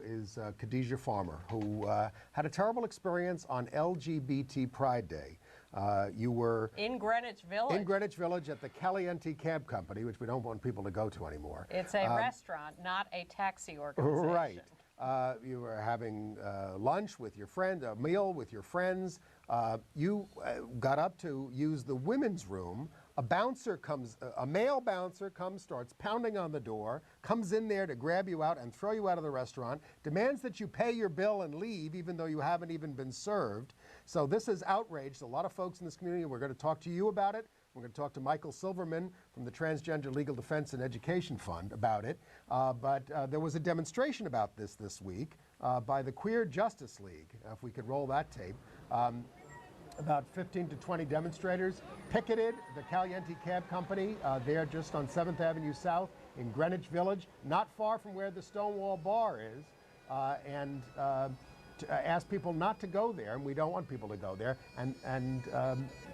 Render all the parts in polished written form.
Is Khadijah Farmer, who had a terrible experience on LGBT Pride Day. You were in Greenwich Village. In Greenwich Village at the Caliente Cab Company, which we don't want people to go to anymore. It's a restaurant, not a taxi organization. Right. You were having lunch with your friend, a meal with your friends. You got up to use the women's room. A bouncer comes, a male bouncer comes, starts pounding on the door, comes in there to grab you out and throw you out of the restaurant, demands that you pay your bill and leave even though you haven't even been served. So this has outraged a lot of folks in this community. We're going to talk to you about it. We're going to talk to Michael Silverman from the Transgender Legal Defense and Education Fund about it. But there was a demonstration about this week by the Queer Justice League. If we could roll that tape. About 15 to 20 demonstrators picketed the Caliente Cab Company there just on 7th Avenue South in Greenwich Village, not far from where the Stonewall Bar is, and to ask people not to go there, and we don't want people to go there. And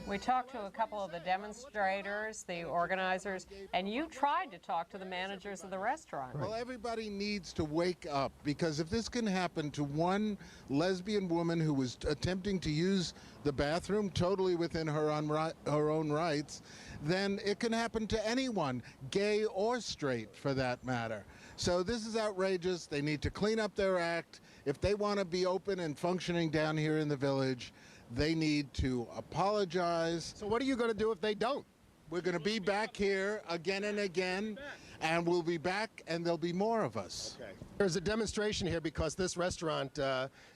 we talked to a couple of the demonstrators, the organizers, and you tried to talk to the managers of the restaurant. Well, everybody needs to wake up, because if this can happen to one lesbian woman who was attempting to use the bathroom totally within her own rights, then it can happen to anyone, gay or straight for that matter. So this is outrageous. They need to clean up their act. If they want to be open and functioning down here in the village, they need to apologize. So what are you going to do if they don't? We're going to be back here again and again, and we'll be back, and there'll be more of us. Okay. There's a demonstration here because this restaurant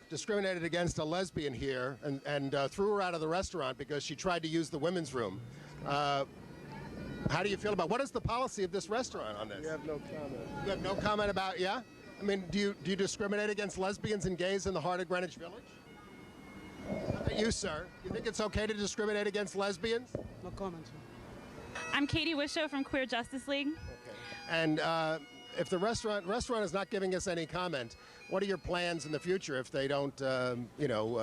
discriminated against a lesbian here and threw her out of the restaurant because she tried to use the women's room. How do you feel about, what is the policy of this restaurant on this? You have no comment. You have no comment about, yeah? I mean, do you discriminate against lesbians and gays in the heart of Greenwich Village? You, sir, you think it's okay to discriminate against lesbians? No comment. I'm Katie Wishow from Queer Justice League. Okay. And if the restaurant is not giving us any comment, what are your plans in the future if they don't,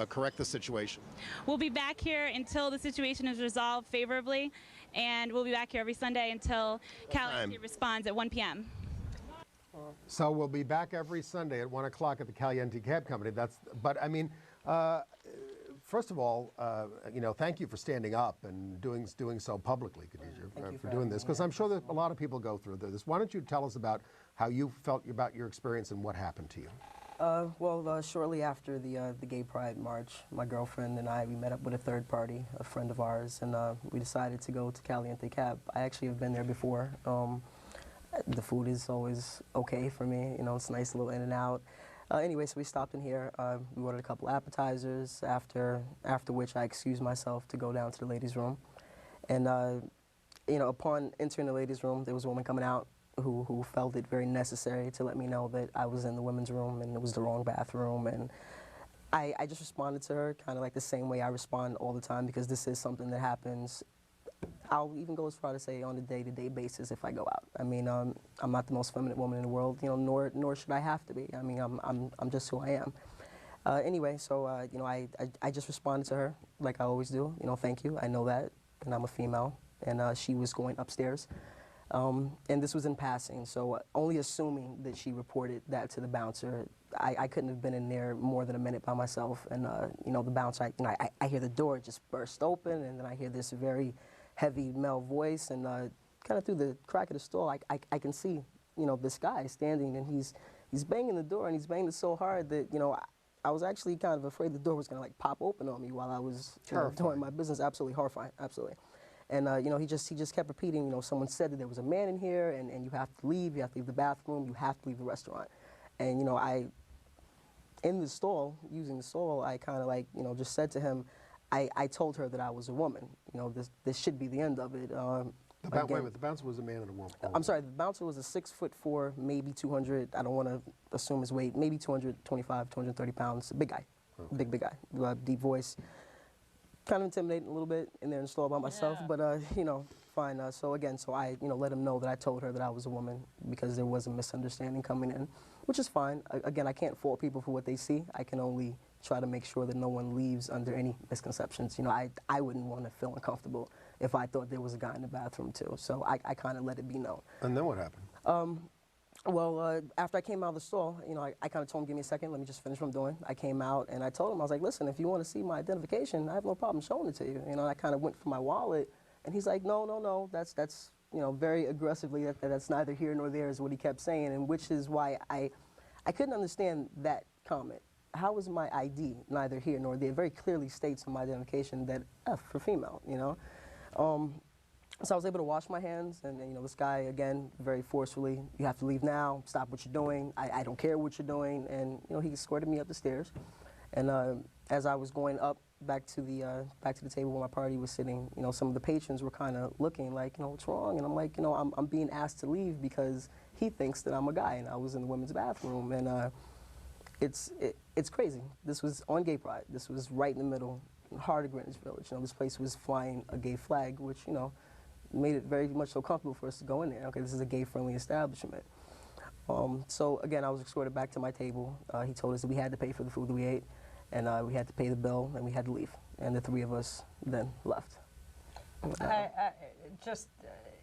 correct the situation? We'll be back here until the situation is resolved favorably, and we'll be back here every Sunday until Caliente responds at 1 p.m. So we'll be back every Sunday at 1 o'clock at the Caliente Cab Company. But I mean, first of all, thank you for standing up and doing so publicly, Khadijah, for doing this, because I'm sure that a lot of people go through this. Why don't you tell us about how you felt about your experience and what happened to you? Shortly after the Gay Pride March, my girlfriend and we met up with a third party, a friend of ours, and we decided to go to Caliente Cab. I actually have been there before. The food is always okay for me, it's a nice little in and out. Anyway, so we stopped in here. We ordered a couple appetizers, after which I excused myself to go down to the ladies' room. And, upon entering the ladies' room, there was a woman coming out who felt it very necessary to let me know that I was in the women's room and it was the wrong bathroom. And I just responded to her kind of like the same way I respond all the time, because this is something that happens. I'll even go as far to say on a day-to-day basis if I go out. I mean, I'm not the most feminine woman in the world, nor should I have to be. I mean, I'm just who I am. Anyway, so I just responded to her like I always do. Thank you. I know that, and I'm a female. And she was going upstairs, and this was in passing. So only assuming that she reported that to the bouncer, I couldn't have been in there more than a minute by myself. And the bouncer, I hear the door just burst open, and then I hear this very heavy male voice, and kind of through the crack of the stall, I can see, this guy standing, and he's banging the door, and he's banging it so hard that, I was actually kind of afraid the door was going to like pop open on me while I was doing my business. Absolutely horrifying, absolutely. And he just kept repeating, someone said that there was a man in here, and you have to leave the bathroom, you have to leave the restaurant. And in the stall, using the stall, I kind of like, just said to him, I told her that I was a woman. This should be the end of it. Wait a minute, the bouncer was a man and a woman. I'm sorry, the bouncer was a 6'4", maybe 200, I don't want to assume his weight, maybe 225, 230 pounds, big guy, okay. big guy, deep voice. Kind of intimidating a little bit in there in the stall by myself, but fine. So I let him know that I told her that I was a woman because there was a misunderstanding coming in, which is fine. Again, I can't fault people for what they see. I can only try to make sure that no one leaves under any misconceptions. I wouldn't want to feel uncomfortable if I thought there was a guy in the bathroom too. So I kind of let it be known. And then what happened? Well, after I came out of the store, you know, I kind of told him, give me a second, let me just finish what I'm doing. I came out and I told him, I was like, listen, if you want to see my identification, I have no problem showing it to you. You know, I kind of went for my wallet, and he's like, no, no, no, that's you know, very aggressively, that's neither here nor there is what he kept saying, and which is why I couldn't understand that comment. How is my ID neither here nor there? It very clearly states in my identification that F for female, you know. So I was able to wash my hands, and you know, this guy, again, very forcefully, you have to leave now, stop what you're doing, I don't care what you're doing, and you know, he escorted me up the stairs. And as I was going up back to the table where my party was sitting, you know, some of the patrons were kind of looking like, you know, what's wrong? And I'm like, you know, I'm being asked to leave because he thinks that I'm a guy, and I was in the women's bathroom, and it's crazy. This was on Gay Pride. This was right in the middle, heart of Greenwich Village. You know, this place was flying a gay flag, which, you know, made it very much so comfortable for us to go in there. Okay, this is a gay-friendly establishment. So again, I was escorted back to my table. He told us that we had to pay for the food that we ate, and we had to pay the bill, and we had to leave. And the three of us then left.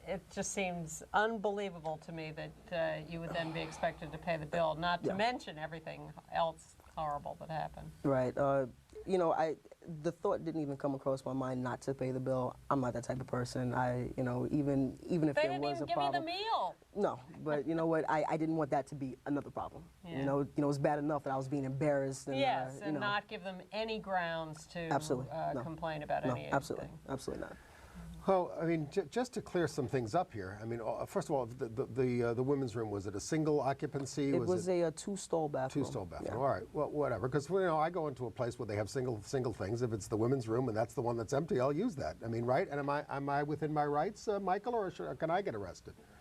It just seems unbelievable to me that you would then be expected to pay the bill, not to mention everything else horrible that happened. Right. You know, the thought didn't even come across my mind not to pay the bill. I'm not that type of person. You know, even if there was a problem. They didn't even give you the meal. No, but you know what? I didn't want that to be another problem. Yeah. You know, it's bad enough that I was being embarrassed. And, yes, and you know, not give them any grounds to complain about no, anything. absolutely not. Well, I mean, just to clear some things up here. I mean, first of all, the women's room, was it a single occupancy? It was a two-stall bathroom. Two-stall bathroom. Yeah. All right. Well, whatever. Because you know, I go into a place where they have single things. If it's the women's room and that's the one that's empty, I'll use that. I mean, right? And am I within my rights, Michael, or can I get arrested?